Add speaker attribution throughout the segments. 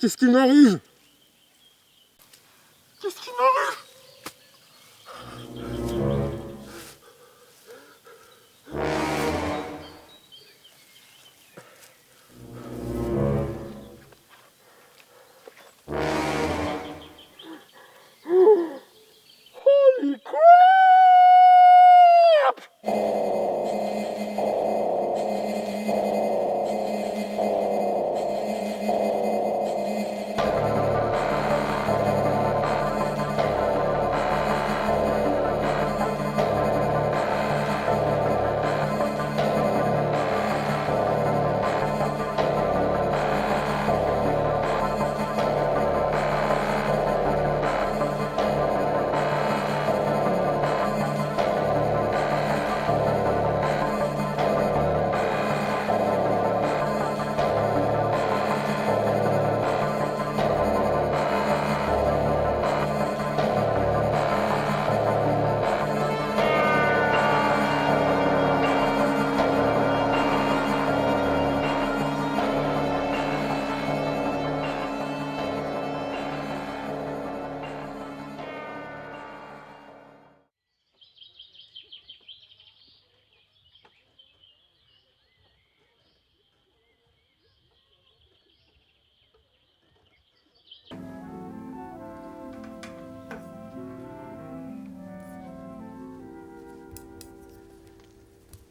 Speaker 1: Qu'est-ce qui m'arrive? Qu'est-ce qui m'arrive? Holy crap!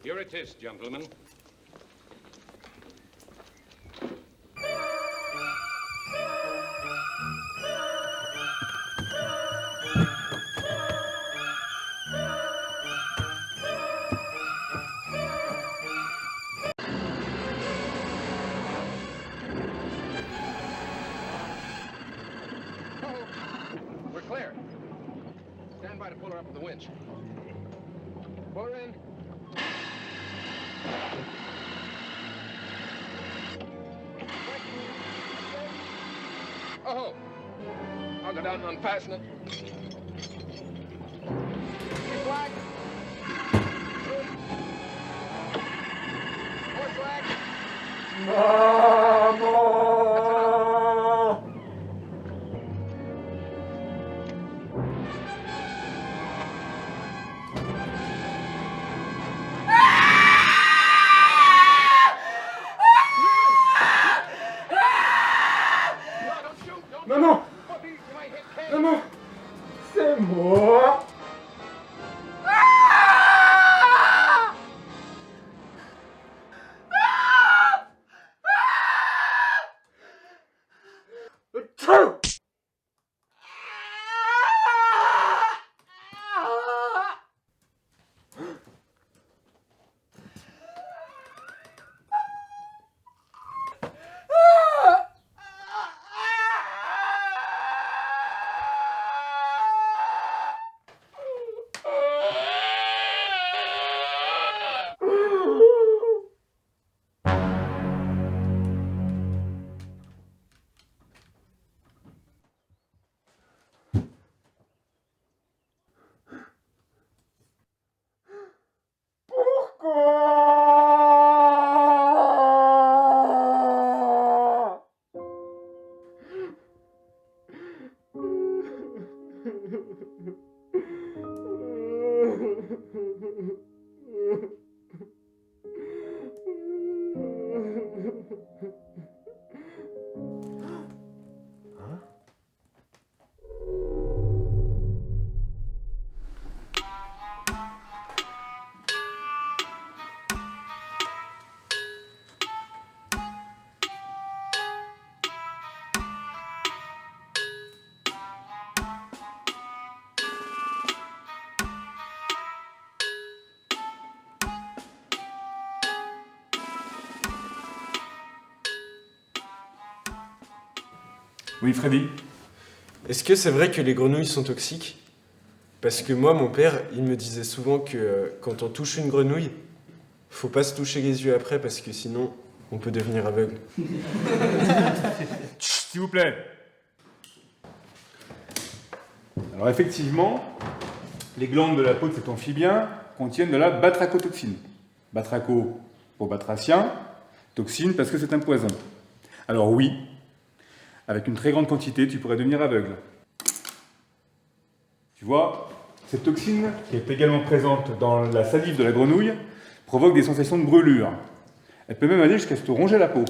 Speaker 2: Here it is, gentlemen. We're clear. Stand by to pull her up with the winch. Pull her in. Oh, I'll go down and unfasten it. Keep slack. More slack.
Speaker 1: Maman! Maman! Maman! C'est moi!
Speaker 3: Oui, Freddy?
Speaker 4: Est-ce que c'est vrai que les grenouilles sont toxiques? Parce que moi, mon père, il me disait souvent que quand on touche une grenouille, faut pas se toucher les yeux après parce que sinon, on peut devenir aveugle.
Speaker 3: Chut, s'il vous plaît. Alors effectivement, les glandes de la peau de cet amphibien contiennent de la batrachotoxine. Batracho pour batracien, toxine parce que c'est un poison. Alors oui, avec une très grande quantité, tu pourrais devenir aveugle. Tu vois, cette toxine, qui est également présente dans la salive de la grenouille, provoque des sensations de brûlure. Elle peut même aller jusqu'à se ronger la peau.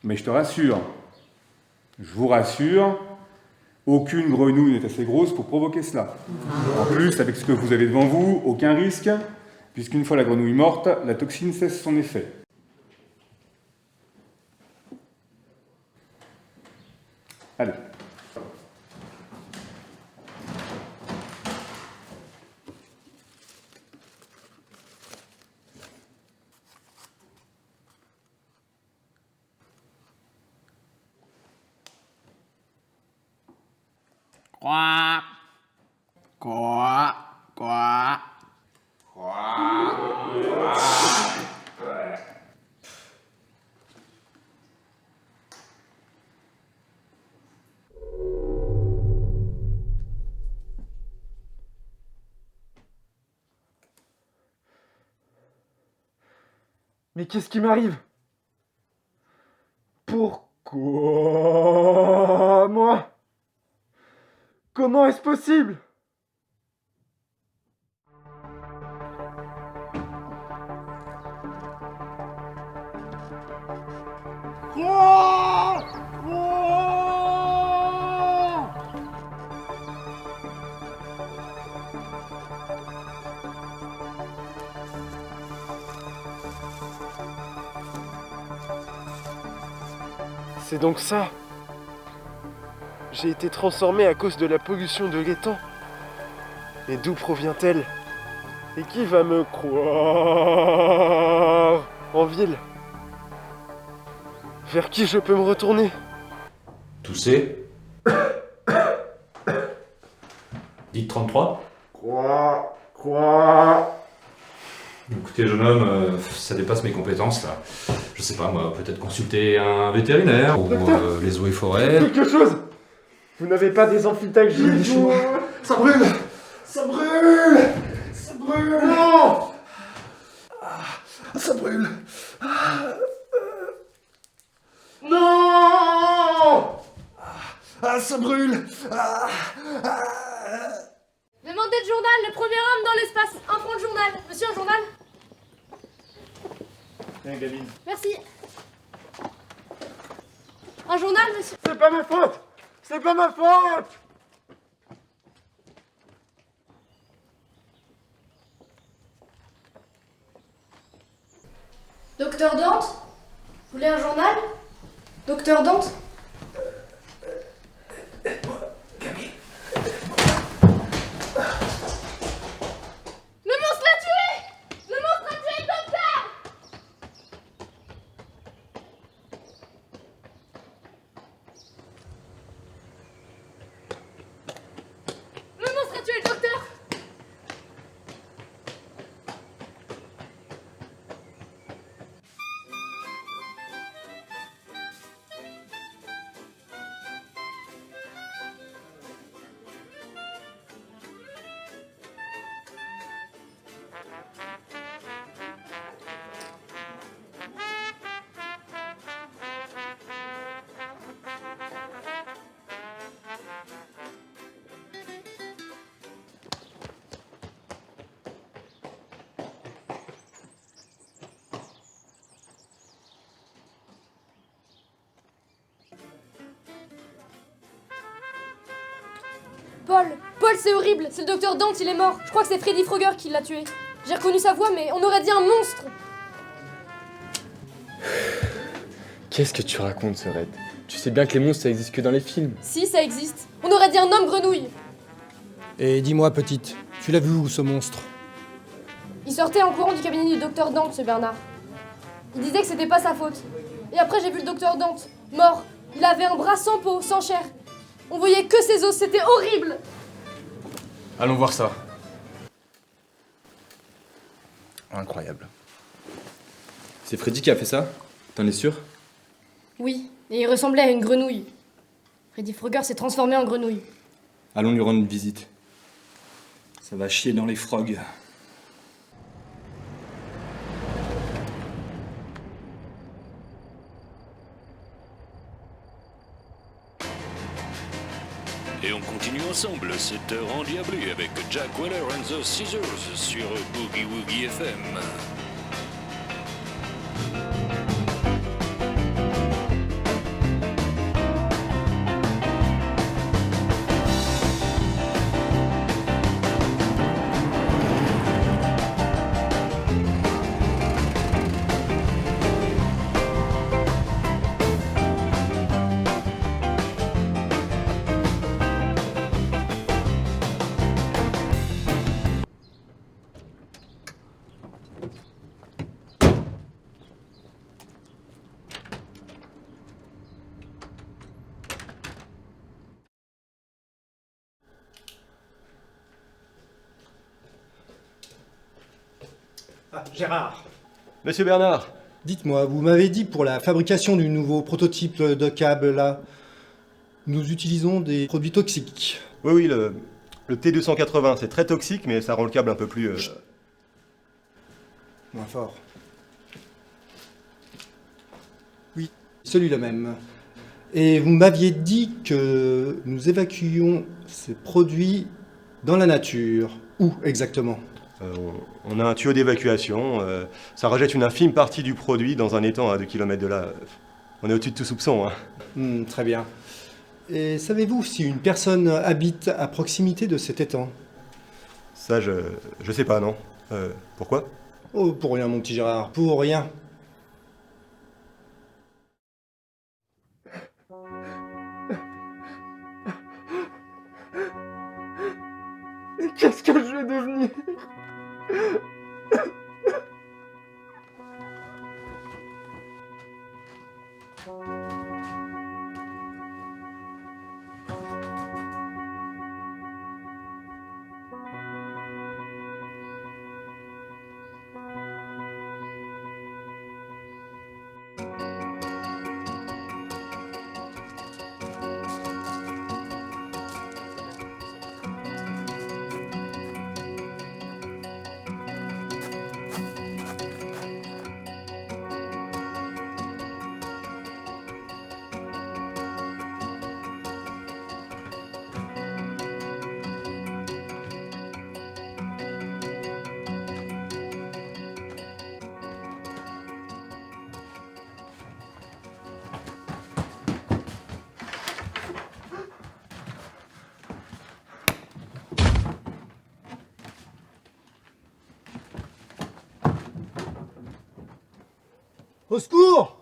Speaker 3: Mais je te rassure, je vous rassure, aucune grenouille n'est assez grosse pour provoquer cela. En plus, avec ce que vous avez devant vous, aucun risque, puisqu'une fois la grenouille morte, la toxine cesse son effet. Allez.
Speaker 5: Quoi? Quoi? Quoi?
Speaker 1: Mais qu'est-ce qui m'arrive? Pourquoi moi? Comment est-ce possible? C'est donc ça. J'ai été transformé à cause de la pollution de l'étang. Et d'où provient-elle? Et qui va me croire en ville? Vers qui je peux me retourner?
Speaker 6: Toussez. Dites 33.
Speaker 1: Quoi?
Speaker 6: Écoutez, jeune homme, ça dépasse mes compétences là. Je sais pas moi, peut-être consulter un vétérinaire ou les eaux et forêts.
Speaker 1: Quelque chose! Vous n'avez pas des amphitagines chez moi? Ça brûle! Ça brûle! Ça brûle! Non! Ça brûle! Non! Ça brûle!
Speaker 7: Demandez le journal, le premier homme dans l'espace. Un point de journal. Monsieur, un journal?
Speaker 3: Tiens, Gavin.
Speaker 7: Merci. Un journal, monsieur?
Speaker 1: C'est pas ma faute! C'est pas ma faute!
Speaker 7: Docteur Dante? Vous voulez un journal? Docteur Dante? Le monstre l'a tué! Le monstre a tué le docteur! Le monstre a tué le docteur! Paul, c'est horrible, c'est le docteur Dante, il est mort. Je crois que c'est Freddy Frogger qui l'a tué. J'ai reconnu sa voix, mais on aurait dit un monstre.
Speaker 8: Qu'est-ce que tu racontes, Sorette? Tu sais bien que les monstres, ça existe que dans les films.
Speaker 7: Si, ça existe. On aurait dit un homme grenouille.
Speaker 9: Et dis-moi, petite, tu l'as vu où, ce monstre?
Speaker 7: Il sortait en courant du cabinet du docteur Dante, ce Bernard. Il disait que c'était pas sa faute. Et après, j'ai vu le docteur Dante. Mort. Il avait un bras sans peau, sans chair. On voyait que ses os, c'était horrible.
Speaker 8: Allons voir ça.
Speaker 10: Incroyable.
Speaker 8: C'est Freddy qui a fait ça? T'en es sûr?
Speaker 7: Oui, et il ressemblait à une grenouille. Freddy Frogger s'est transformé en grenouille.
Speaker 8: Allons lui rendre une visite.
Speaker 10: Ça va chier dans les frogs.
Speaker 11: Et on continue ensemble cette heure endiablée avec Jack Weller and the Scissors sur Boogie Woogie FM.
Speaker 9: Ah, Gérard.
Speaker 1: Monsieur Bernard.
Speaker 9: Dites-moi, vous m'avez dit pour la fabrication du nouveau prototype de câble là, nous utilisons des produits toxiques.
Speaker 1: Oui, le T280, c'est très toxique, mais ça rend le câble un peu plus...
Speaker 9: Moins fort. Oui, celui-là même. Et vous m'aviez dit que nous évacuions ces produits dans la nature. Où exactement?
Speaker 1: On a un tuyau d'évacuation, ça rejette une infime partie du produit dans un étang à 2 km de là. On est au-dessus de tout soupçon.
Speaker 9: Très bien. Et savez-vous si une personne habite à proximité de cet étang?
Speaker 1: Ça, je sais pas, non. Pourquoi?
Speaker 9: Oh, pour rien, mon petit Gérard, pour rien.
Speaker 1: Qu'est-ce que je vais devenir?
Speaker 9: Au secours!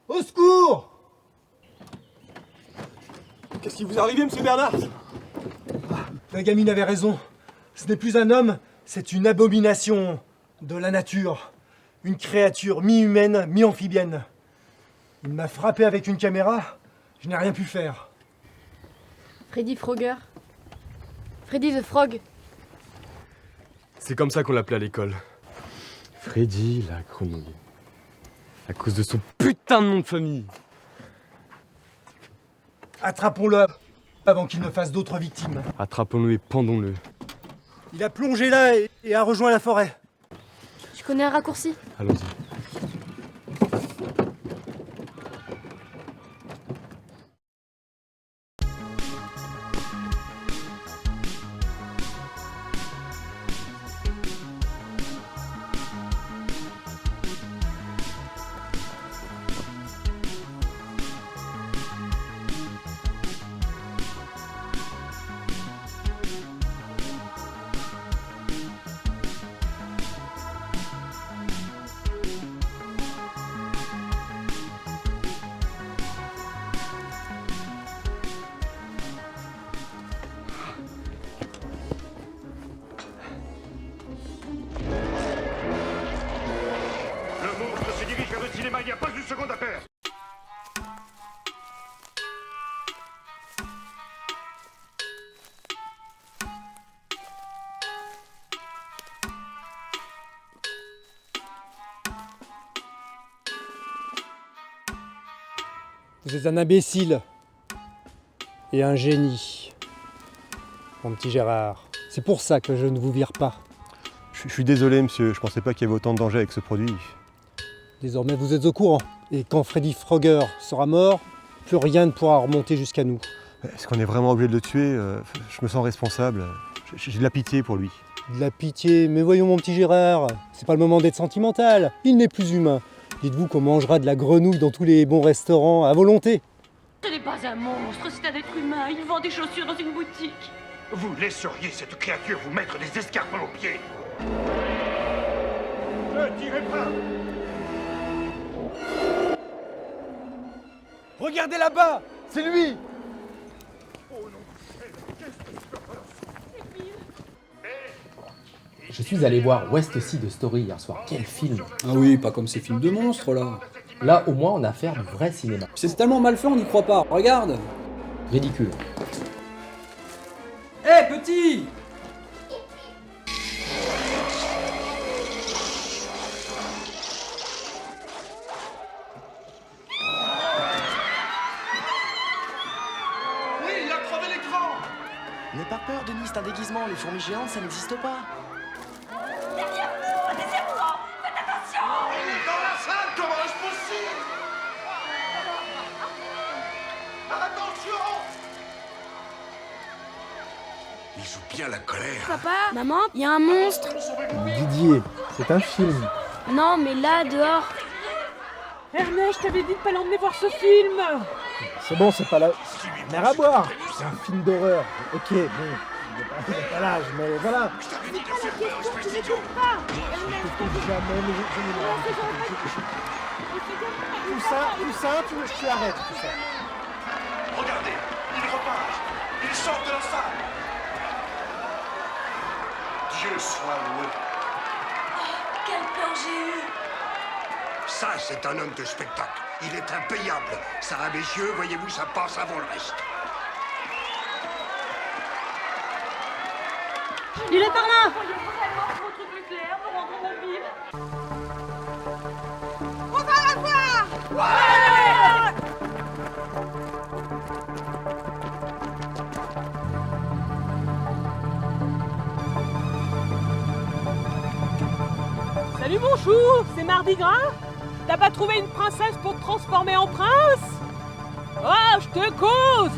Speaker 9: Au secours!
Speaker 1: Qu'est-ce qui vous arrive, monsieur Bernard?
Speaker 9: La gamine avait raison. Ce n'est plus un homme, c'est une abomination de la nature. Une créature mi-humaine, mi-amphibienne. Il m'a frappé avec une caméra, je n'ai rien pu faire.
Speaker 7: Freddy Frogger. Freddy the Frog.
Speaker 8: C'est comme ça qu'on l'appelait à l'école. Freddy la grenouille. À cause de son putain de nom de famille.
Speaker 9: Attrapons-le avant qu'il ne fasse d'autres victimes.
Speaker 8: Attrapons-le et pendons-le.
Speaker 9: Il a plongé là et a rejoint la forêt.
Speaker 7: Tu connais un raccourci?
Speaker 8: Allons-y.
Speaker 11: Le monstre se dirige vers le cinéma, il n'y a pas une seconde à perdre.
Speaker 9: Vous êtes un imbécile. Et un génie. Mon petit Gérard. C'est pour ça que je ne vous vire pas.
Speaker 12: Je suis désolé, monsieur, je pensais pas qu'il y avait autant de danger avec ce produit.
Speaker 9: Désormais, vous êtes au courant. Et quand Freddy Frogger sera mort, plus rien ne pourra remonter jusqu'à nous.
Speaker 12: Est-ce qu'on est vraiment obligé de le tuer? Je me sens responsable. J'ai de la pitié pour lui.
Speaker 9: De la pitié, mais voyons mon petit Gérard, c'est pas le moment d'être sentimental. Il n'est plus humain. Dites-vous qu'on mangera de la grenouille dans tous les bons restaurants à volonté.
Speaker 13: Ce n'est pas un monstre, c'est un être humain. Il vend des chaussures dans une boutique.
Speaker 14: Vous laisseriez cette créature vous mettre des escarpins aux pieds? Ne tirez pas!
Speaker 9: Regardez là-bas, c'est lui!
Speaker 15: Je suis allé voir West Side Story hier soir. Quel film!
Speaker 10: Ah oui, pas comme ces films de monstres là.
Speaker 15: Là, au moins, on a affaire du vrai cinéma.
Speaker 10: C'est tellement mal fait, on n'y croit pas. Regarde!
Speaker 15: Ridicule.
Speaker 10: Hé, petit!
Speaker 14: Oui, il a crevé l'écran!
Speaker 16: N'aie pas peur, Denis, c'est un déguisement. Les fourmis géantes, ça n'existe pas.
Speaker 13: Derrière vous, des serpents! Faites attention!
Speaker 14: Il est dans la salle, comment est-ce possible? Attention! Il joue bien la colère.
Speaker 7: Papa, maman, il y a un monstre.
Speaker 1: Didier, c'est un film.
Speaker 7: Non, mais là, dehors.
Speaker 17: Ernest, je t'avais dit de pas l'emmener voir ce film.
Speaker 1: C'est bon, c'est pas la mer à boire. C'est un film d'horreur. Ok, bon, il n'est pas l'âge, mais voilà.
Speaker 14: Je t'avais dit de faire quoi, espèce d'idiot!
Speaker 1: Tout ça, tu arrêtes tout ça.
Speaker 14: Regardez, il repart. Il sort de la salle. Dieu soit loué.
Speaker 13: Quelle peur j'ai eue!
Speaker 14: Ça, c'est un homme de spectacle. Il est impayable. Ça, messieurs, voyez-vous, ça passe avant le reste.
Speaker 17: Il est par là!
Speaker 13: Voyez vraiment que votre nucléaire me rendra mobile.
Speaker 17: On va la voir! Ouais! Salut mon chou, c'est Mardi Gras? T'as pas trouvé une princesse pour te transformer en prince? Oh, je te cause!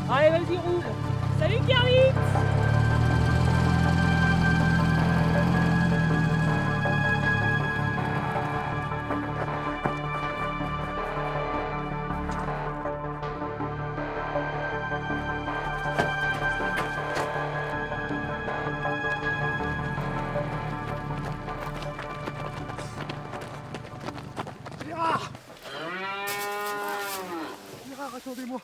Speaker 17: Allez, vas-y, roule! Salut Kermit!
Speaker 1: Gérard, attendez-moi.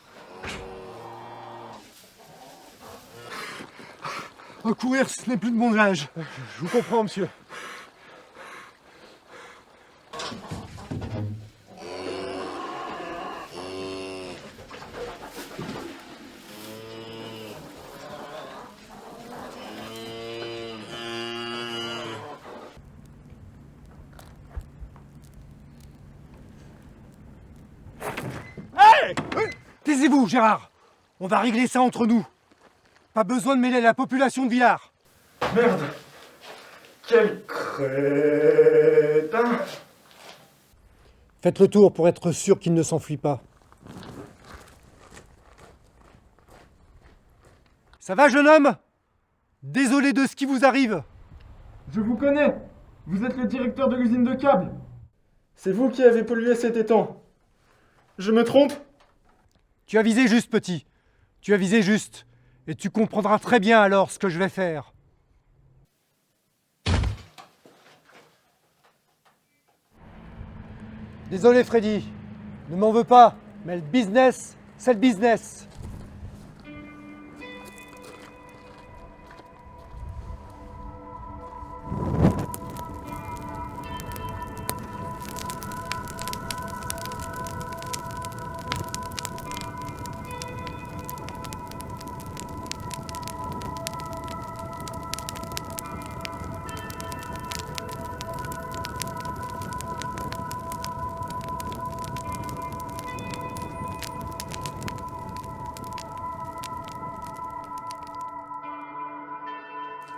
Speaker 9: Courir, ce n'est plus de mon âge.
Speaker 1: Je vous comprends, monsieur.
Speaker 9: Hey! Taisez-vous, Gérard. On va régler ça entre nous. Pas besoin de mêler la population de Villars.
Speaker 1: Merde. Quel crétin.
Speaker 9: Faites le tour pour être sûr qu'il ne s'enfuit pas. Ça va, jeune homme? Désolé de ce qui vous arrive.
Speaker 1: Je vous connais. Vous êtes le directeur de l'usine de câbles. C'est vous qui avez pollué cet étang. Je me trompe?
Speaker 9: Tu as visé juste, petit. Tu as visé juste. Et tu comprendras très bien alors ce que je vais faire. Désolé, Freddy. Ne m'en veux pas. Mais le business, c'est le business.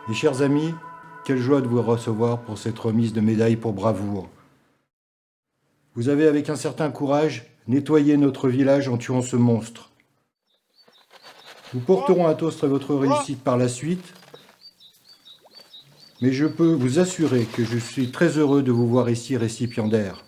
Speaker 18: Mes chers amis, quelle joie de vous recevoir pour cette remise de médaille pour bravoure. Vous avez, avec un certain courage, nettoyé notre village en tuant ce monstre. Nous porterons un toast à votre réussite par la suite, mais je peux vous assurer que je suis très heureux de vous voir ici récipiendaire.